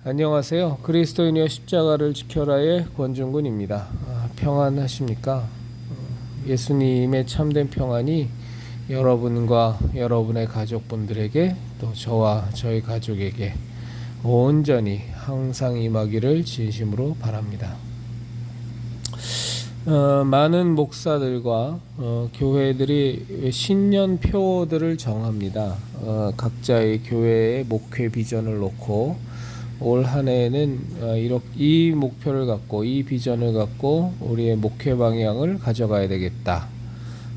안녕하세요. 그리스도인이여 십자가를 지켜라의 권중근입니다. 평안하십니까? 예수님의 참된 평안이 여러분과 여러분의 가족분들에게 또 저와 저희 가족에게 온전히 항상 임하기를 진심으로 바랍니다. 많은 목사들과 교회들이 신년 표들을 정합니다. 각자의 교회의 목회 비전을 놓고 올 한 해에는 이 목표를 갖고 이 비전을 갖고 우리의 목회 방향을 가져가야 되겠다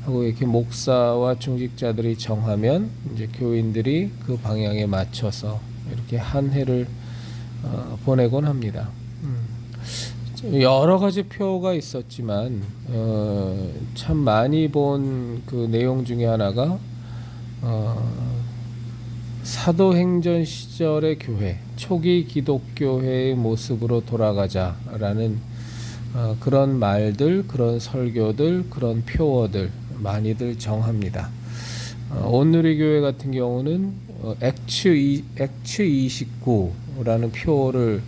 하고 이렇게 목사와 중직자들이 정하면 이제 교인들이 그 방향에 맞춰서 이렇게 한 해를 보내곤 합니다. 여러 가지 표가 있었지만 참 많이 본 그 내용 중에 하나가 사도행전 시절의 교회, 초기 기독교회의 모습으로 돌아가자라는 그런 말들, 그런 설교들, 그런 표어들 많이들 정합니다. 온누리교회 같은 경우는 액츠 29라는 표어를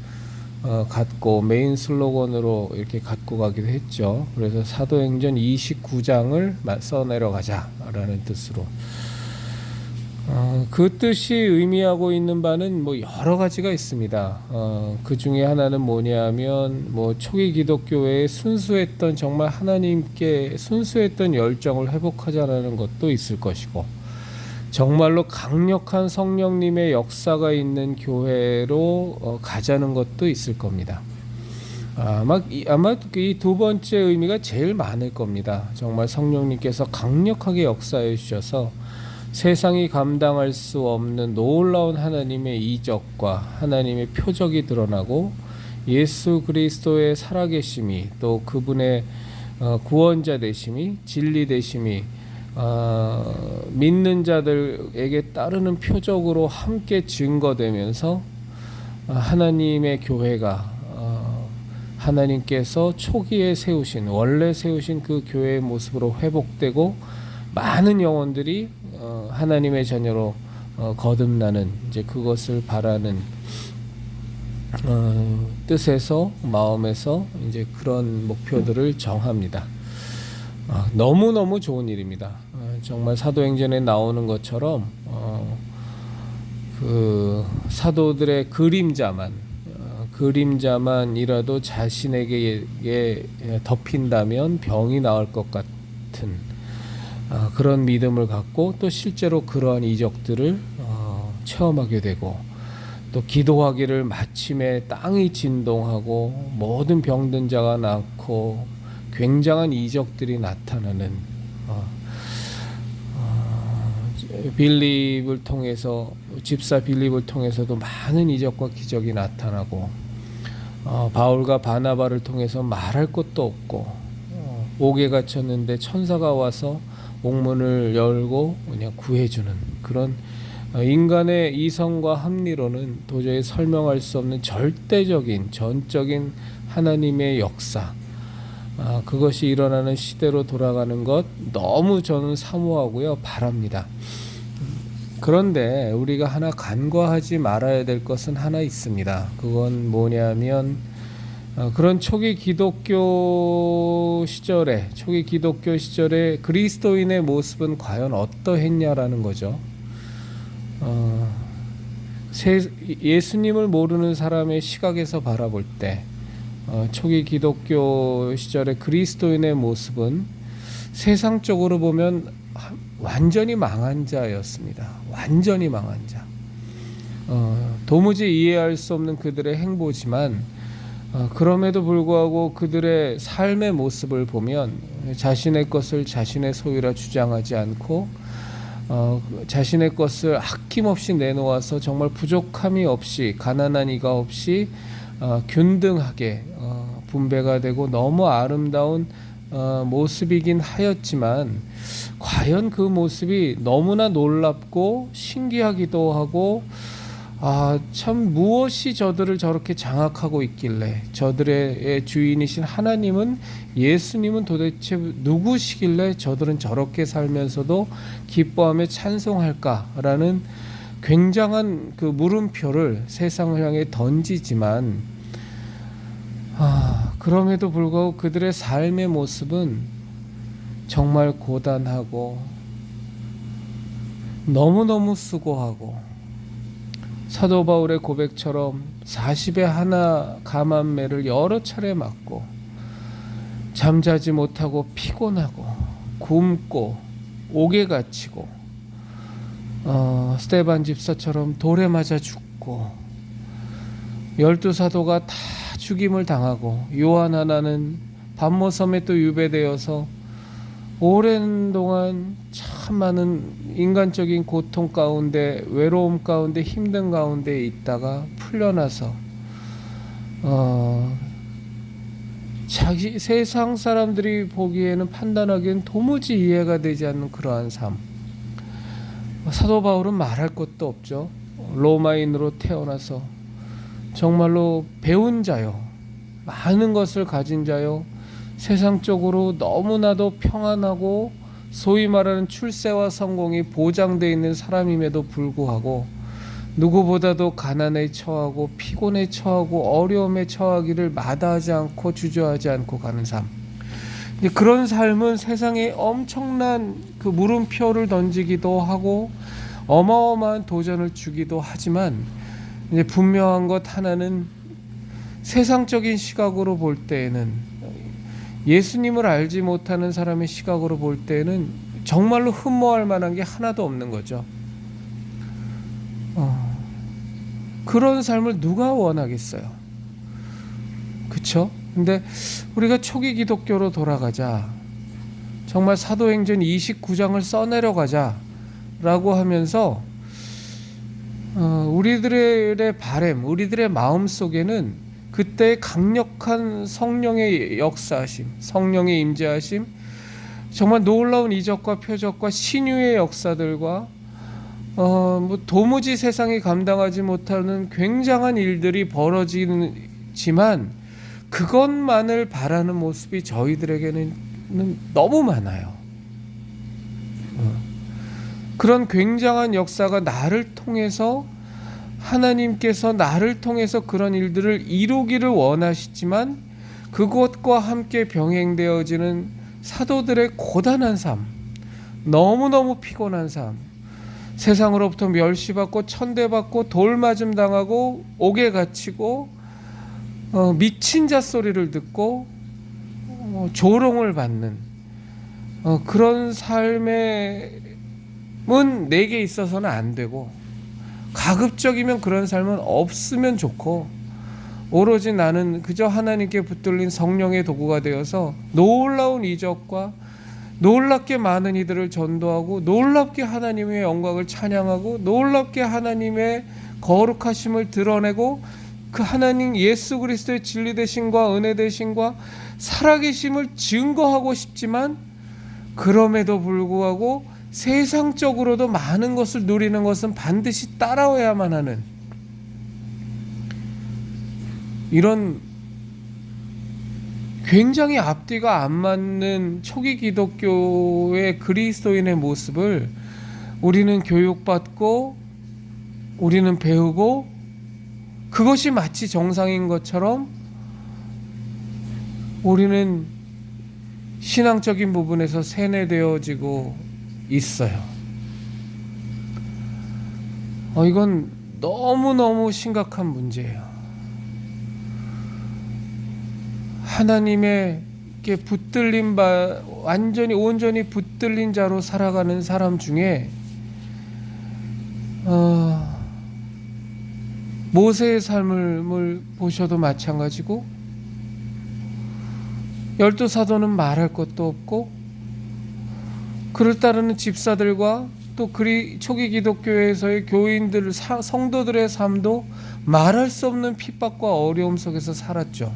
갖고 메인 슬로건으로 이렇게 갖고 가기도 했죠. 그래서 사도행전 29장을 써내려가자라는 뜻으로. 그 뜻이 의미하고 있는 바는 뭐 여러 가지가 있습니다. 그 중에 하나는 뭐냐면 뭐 초기 기독교회의 순수했던 정말 하나님께 순수했던 열정을 회복하자라는 것도 있을 것이고, 정말로 강력한 성령님의 역사가 있는 교회로 가자는 것도 있을 겁니다. 아마 이 두 번째 의미가 제일 많을 겁니다. 정말 성령님께서 강력하게 역사해 주셔서 세상이 감당할 수 없는 놀라운 하나님의 이적과 하나님의 표적이 드러나고 예수 그리스도의 살아계심이 또 그분의 구원자 되심이 진리 되심이 믿는 자들에게 따르는 표적으로 함께 증거되면서 하나님의 교회가 하나님께서 초기에 세우신 원래 세우신 그 교회의 모습으로 회복되고 많은 영혼들이 하나님의 자녀로 거듭나는 이제 그것을 바라는 뜻에서 마음에서 이제 그런 목표들을 정합니다. 너무너무 좋은 일입니다. 정말 사도행전에 나오는 것처럼 그 사도들의 그림자만이라도 자신에게 덮인다면 병이 나을 것 같은 그런 믿음을 갖고 또 실제로 그러한 이적들을 체험하게 되고, 또 기도하기를 마침에 땅이 진동하고 모든 병든 자가 낫고 굉장한 이적들이 나타나는 빌립을 통해서 집사 빌립을 통해서도 많은 이적과 기적이 나타나고, 바울과 바나바를 통해서 말할 것도 없고 옥에 갇혔는데 천사가 와서 옥문을 열고 그냥 구해주는 그런 인간의 이성과 합리로는 도저히 설명할 수 없는 절대적인 전적인 하나님의 역사, 그것이 일어나는 시대로 돌아가는 것 너무 저는 사모하고요 바랍니다. 그런데 우리가 하나 간과하지 말아야 될 것은 하나 있습니다. 그건 뭐냐면 그런 초기 기독교 시절에 그리스도인의 모습은 과연 어떠했냐라는 거죠. 예수님을 모르는 사람의 시각에서 바라볼 때 초기 기독교 시절의 그리스도인의 모습은 세상적으로 보면 완전히 망한 자였습니다. 완전히 망한 자. 도무지 이해할 수 없는 그들의 행보지만 그럼에도 불구하고 그들의 삶의 모습을 보면 자신의 것을 자신의 소유라 주장하지 않고 자신의 것을 아낌없이 내놓아서 정말 부족함이 없이 가난한 이가 없이 균등하게 분배가 되고 너무 아름다운 모습이긴 하였지만, 과연 그 모습이 너무나 놀랍고 신기하기도 하고 참 무엇이 저들을 저렇게 장악하고 있길래, 저들의 주인이신 하나님은 예수님은 도대체 누구시길래 저들은 저렇게 살면서도 기뻐하며 찬송할까라는 굉장한 그 물음표를 세상을 향해 던지지만 그럼에도 불구하고 그들의 삶의 모습은 정말 고단하고 너무너무 수고하고 사도 바울의 고백처럼 40에 하나 감암매를 여러 차례 맞고 잠자지 못하고 피곤하고 굶고 옥에 갇히고 스데반 집사처럼 돌에 맞아 죽고 12사도가 다 죽임을 당하고 요한 하나는 반모섬에 또 유배되어서 오랜 동안 참 많은 인간적인 고통 가운데 외로움 가운데 힘든 가운데 있다가 풀려나서 자기 세상 사람들이 보기에는 판단하기엔 도무지 이해가 되지 않는 그러한 삶. 사도 바울은 말할 것도 없죠. 로마인으로 태어나서 정말로 배운 자요, 많은 것을 가진 자요, 세상적으로 너무나도 평안하고 소위 말하는 출세와 성공이 보장되어 있는 사람임에도 불구하고 누구보다도 가난에 처하고 피곤에 처하고 어려움에 처하기를 마다하지 않고 주저하지 않고 가는 삶. 그런 삶은 세상에 엄청난 그 물음표를 던지기도 하고 어마어마한 도전을 주기도 하지만 이제 분명한 것 하나는 세상적인 시각으로 볼 때에는 예수님을 알지 못하는 사람의 시각으로 볼 때에는 정말로 흠모할 만한 게 하나도 없는 거죠. 그런 삶을 누가 원하겠어요? 그쵸? 근데 우리가 초기 기독교로 돌아가자, 정말 사도행전 29장을 써내려가자 라고 하면서 우리들의 바램, 우리들의 마음 속에는 그때의 강력한 성령의 역사하심, 성령의 임재하심, 정말 놀라운 이적과 표적과 신유의 역사들과 도무지 세상이 감당하지 못하는 굉장한 일들이 벌어지지만 그것만을 바라는 모습이 저희들에게는 너무 많아요. 그런 굉장한 역사가 나를 통해서 하나님께서 나를 통해서 그런 일들을 이루기를 원하시지만 그것과 함께 병행되어지는 사도들의 고단한 삶, 너무너무 피곤한 삶, 세상으로부터 멸시받고 천대받고 돌맞음 당하고 옥에 갇히고 미친 자 소리를 듣고 조롱을 받는 그런 삶은 내게 있어서는 안 되고, 가급적이면 그런 삶은 없으면 좋고, 오로지 나는 그저 하나님께 붙들린 성령의 도구가 되어서 놀라운 이적과 놀랍게 많은 이들을 전도하고 놀랍게 하나님의 영광을 찬양하고 놀랍게 하나님의 거룩하심을 드러내고 그 하나님 예수 그리스도의 진리 되심과 은혜 되심과 살아계심을 증거하고 싶지만, 그럼에도 불구하고 세상적으로도 많은 것을 누리는 것은 반드시 따라와야만 하는 이런 굉장히 앞뒤가 안 맞는 초기 기독교의 그리스도인의 모습을 우리는 교육받고 우리는 배우고 그것이 마치 정상인 것처럼 우리는 신앙적인 부분에서 세뇌되어지고 있어요. 이건 너무너무 심각한 문제예요. 하나님에게 붙들린 완전히 온전히 붙들린 자로 살아가는 사람 중에 모세의 삶을 보셔도 마찬가지고, 12사도는 말할 것도 없고, 그를 따르는 집사들과 또 초기 기독교에서의 교인들, 성도들의 삶도 말할 수 없는 핍박과 어려움 속에서 살았죠.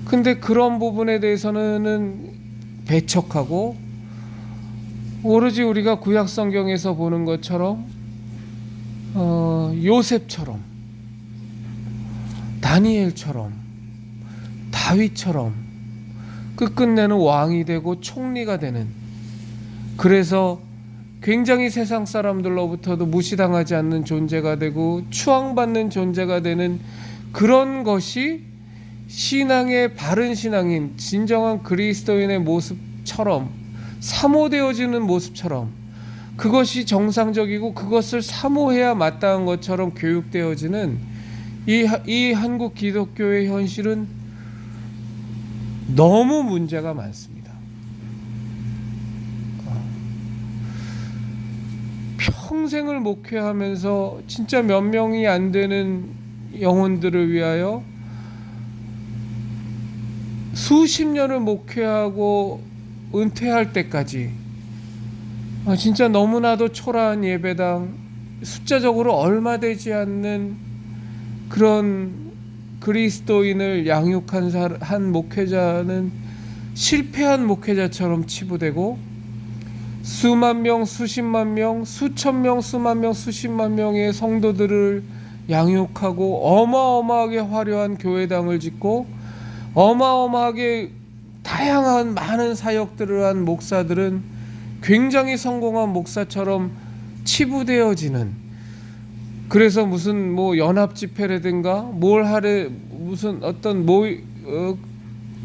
근데 그런 부분에 대해서는 배척하고 오로지 우리가 구약 성경에서 보는 것처럼 요셉처럼, 다니엘처럼, 다윗처럼 끝끝내는 왕이 되고 총리가 되는, 그래서 굉장히 세상 사람들로부터도 무시당하지 않는 존재가 되고 추앙받는 존재가 되는 그런 것이 신앙의 바른 신앙인 진정한 그리스도인의 모습처럼 사모되어지는 모습처럼 그것이 정상적이고 그것을 사모해야 마땅한 것처럼 교육되어지는 이 한국 기독교의 현실은 너무 문제가 많습니다. 평생을 목회하면서 진짜 몇 명이 안 되는 영혼들을 위하여 수십 년을 목회하고 은퇴할 때까지 진짜 너무나도 초라한 예배당, 숫자적으로 얼마 되지 않는 그런 그리스도인을 양육한 한 목회자는 실패한 목회자처럼 치부되고 수만 명, 수십만 명, 수천 명, 수만 명, 수십만 명의 성도들을 양육하고 어마어마하게 화려한 교회당을 짓고 어마어마하게 다양한 많은 사역들을 한 목사들은 굉장히 성공한 목사처럼 치부되어지는, 그래서 무슨 뭐 연합 집회라든가 뭘 하래 무슨 어떤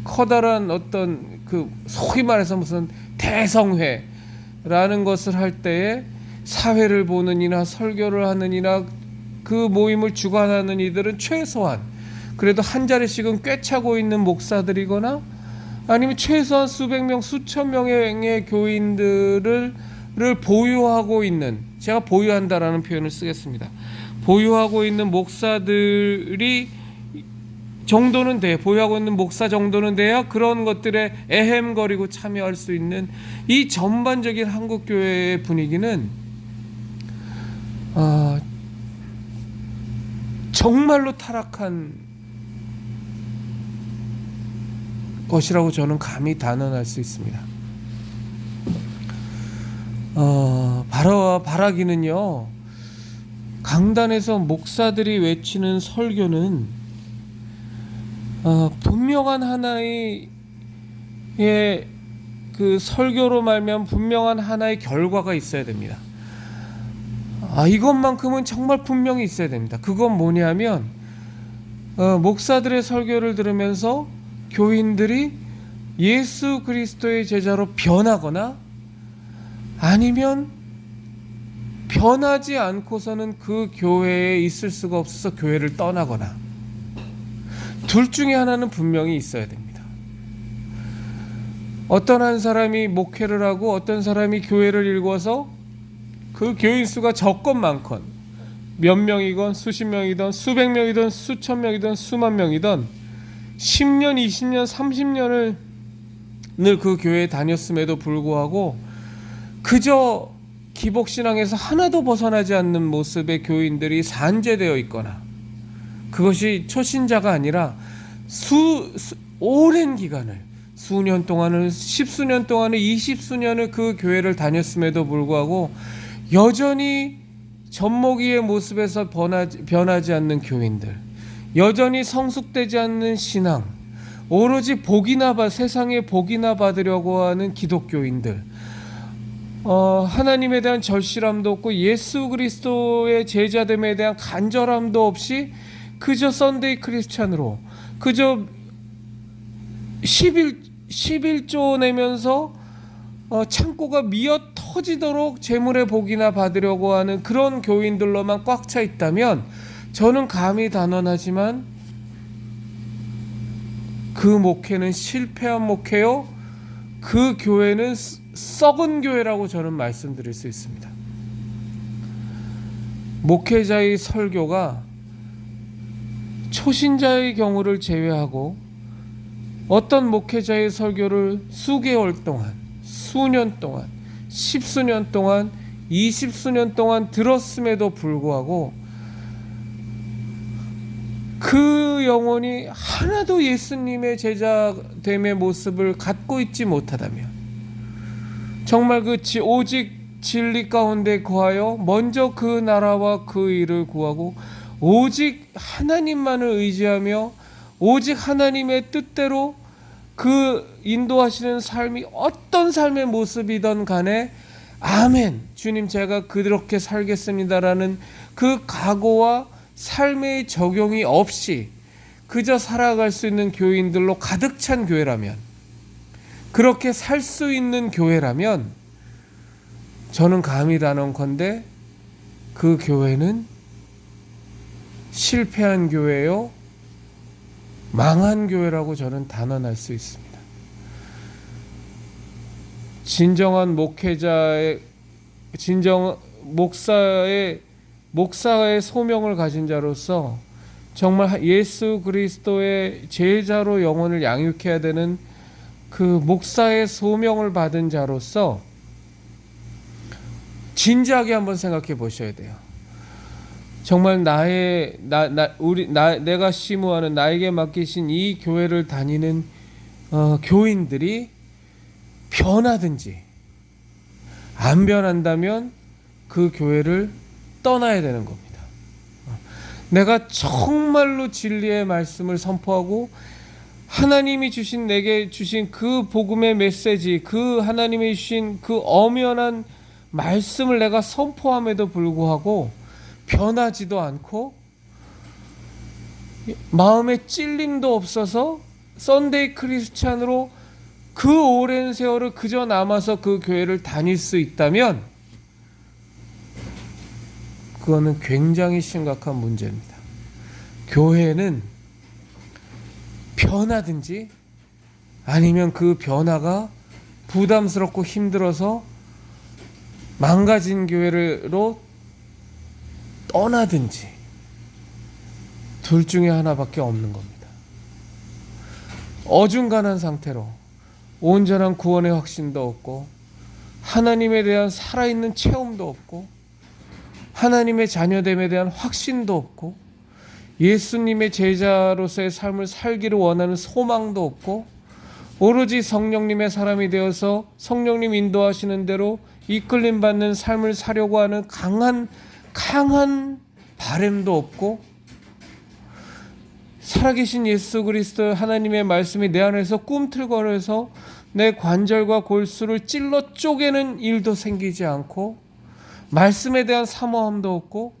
커다란 어떤 그 소위 말해서 무슨 대성회라는 것을 할 때에 사회를 보는 이나 설교를 하는 이나 그 모임을 주관하는 이들은 최소한 그래도 한 자리씩은 꿰차고 있는 목사들이거나 아니면 최소한 수백 명, 수천 명의 교인들을 보유하고 있는, 제가 보유한다라는 표현을 쓰겠습니다. 보유하고 있는 목사들이 정도는 돼, 보유하고 있는 목사 정도는 돼야 그런 것들에 애헴거리고 참여할 수 있는 이 전반적인 한국 교회의 분위기는 정말로 타락한 것이라고 저는 감히 단언할 수 있습니다. 바라기는요, 강단에서 목사들이 외치는 설교는 분명한 하나의 그 설교로 말미암아 분명한 하나의 결과가 있어야 됩니다. 이것만큼은 정말 분명히 있어야 됩니다. 그건 뭐냐면 목사들의 설교를 들으면서 교인들이 예수 그리스도의 제자로 변하거나 아니면 변하지 않고서는 그 교회에 있을 수가 없어서 교회를 떠나거나, 둘 중에 하나는 분명히 있어야 됩니다. 어떤 한 사람이 목회를 하고 어떤 사람이 교회를 일궈서 그 교인 수가 적건 많건 몇 명이건 수십 명이든 수백 명이든 수천 명이든 수만 명이든 10년, 20년, 30년을 늘 그 교회에 다녔음에도 불구하고 그저 기복신앙에서 하나도 벗어나지 않는 모습의 교인들이 산재되어 있거나, 그것이 초신자가 아니라 오랜 기간을, 수년 동안을, 십수년 동안을, 20수년을 그 교회를 다녔음에도 불구하고 여전히 젖먹이의 모습에서 변하지 않는 교인들, 여전히 성숙되지 않는 신앙, 오로지 세상에 복이나 받으려고 하는 기독교인들, 하나님에 대한 절실함도 없고 예수 그리스도의 제자됨에 대한 간절함도 없이 그저 썬데이 크리스찬으로 그저 11조 내면서 창고가 미어 터지도록 재물의 복이나 받으려고 하는 그런 교인들로만 꽉 차 있다면 저는 감히 단언하지만 그 목회는 실패한 목회요, 그 교회는 썩은 교회라고 저는 말씀드릴 수 있습니다. 목회자의 설교가 초신자의 경우를 제외하고 어떤 목회자의 설교를 수개월 동안, 수년 동안, 십수년 동안, 20수년 동안 들었음에도 불구하고 그 영혼이 하나도 예수님의 제자됨의 모습을 갖고 있지 못하다면, 정말 오직 진리 가운데 거하여 먼저 그 나라와 그 일을 구하고 오직 하나님만을 의지하며 오직 하나님의 뜻대로 그 인도하시는 삶이 어떤 삶의 모습이든 간에 아멘, 주님 제가 그렇게 살겠습니다라는 그 각오와 삶의 적용이 없이 그저 살아갈 수 있는 교인들로 가득 찬 교회라면, 그렇게 살 수 있는 교회라면 저는 감히 단언컨대 그 교회는 실패한 교회요, 망한 교회라고 저는 단언할 수 있습니다. 진정한 목회자의 목사의 소명을 가진 자로서 정말 예수 그리스도의 제자로 영혼을 양육해야 되는 그 목사의 소명을 받은 자로서 진지하게 한번 생각해 보셔야 돼요. 정말 내가 심우하는, 나에게 맡기신 이 교회를 다니는 교인들이 변하든지 안 변한다면 그 교회를 떠나야 되는 겁니다. 내가 정말로 진리의 말씀을 선포하고 하나님이 내게 주신 그 복음의 메시지, 그 하나님이 주신 그 엄연한 말씀을 내가 선포함에도 불구하고 변하지도 않고 마음에 찔림도 없어서 썬데이 크리스찬으로 그 오랜 세월을 그저 남아서 그 교회를 다닐 수 있다면 그거는 굉장히 심각한 문제입니다. 교회는 변하든지 아니면 그 변화가 부담스럽고 힘들어서 망가진 교회로 떠나든지 둘 중에 하나밖에 없는 겁니다. 어중간한 상태로 온전한 구원의 확신도 없고 하나님에 대한 살아있는 체험도 없고 하나님의 자녀됨에 대한 확신도 없고 예수님의 제자로서의 삶을 살기를 원하는 소망도 없고 오로지 성령님의 사람이 되어서 성령님 인도하시는 대로 이끌림 받는 삶을 사려고 하는 강한 바램도 없고 살아계신 예수 그리스도 하나님의 말씀이 내 안에서 꿈틀거려서 내 관절과 골수를 찔러 쪼개는 일도 생기지 않고 말씀에 대한 사모함도 없고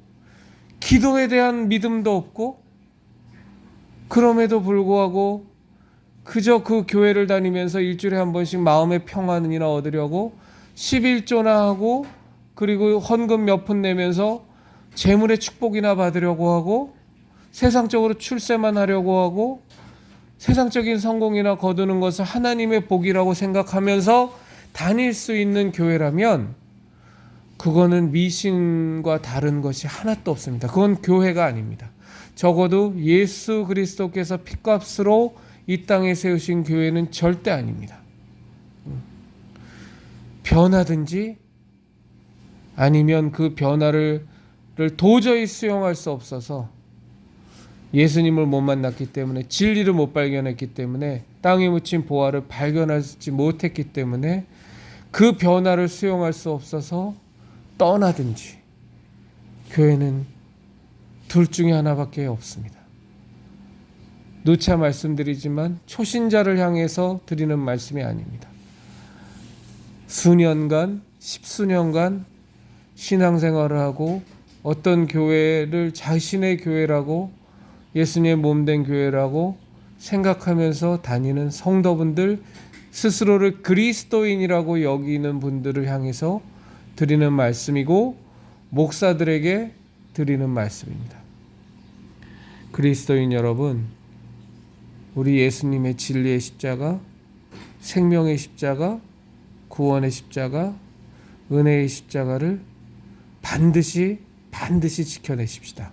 기도에 대한 믿음도 없고 그럼에도 불구하고 그저 그 교회를 다니면서 일주일에 한 번씩 마음의 평안이나 얻으려고 11조나 하고 그리고 헌금 몇 푼 내면서 재물의 축복이나 받으려고 하고 세상적으로 출세만 하려고 하고 세상적인 성공이나 거두는 것을 하나님의 복이라고 생각하면서 다닐 수 있는 교회라면 그거는 미신과 다른 것이 하나도 없습니다. 그건 교회가 아닙니다. 적어도 예수 그리스도께서 핏값으로 이 땅에 세우신 교회는 절대 아닙니다. 변하든지 아니면 그 변화를 도저히 수용할 수 없어서 예수님을 못 만났기 때문에 진리를 못 발견했기 때문에 땅에 묻힌 보화를 발견하지 못했기 때문에 그 변화를 수용할 수 없어서 떠나든지 교회는 둘 중에 하나밖에 없습니다. 누차 말씀드리지만 초신자를 향해서 드리는 말씀이 아닙니다. 수년간, 십수년간 신앙생활을 하고 어떤 교회를 자신의 교회라고 예수님의 몸된 교회라고 생각하면서 다니는 성도분들, 스스로를 그리스도인이라고 여기는 분들을 향해서 드리는 말씀이고 목사들에게 드리는 말씀입니다. 그리스도인 여러분, 우리 예수님의 진리의 십자가, 생명의 십자가, 구원의 십자가, 은혜의 십자가를 반드시 지켜내십시다.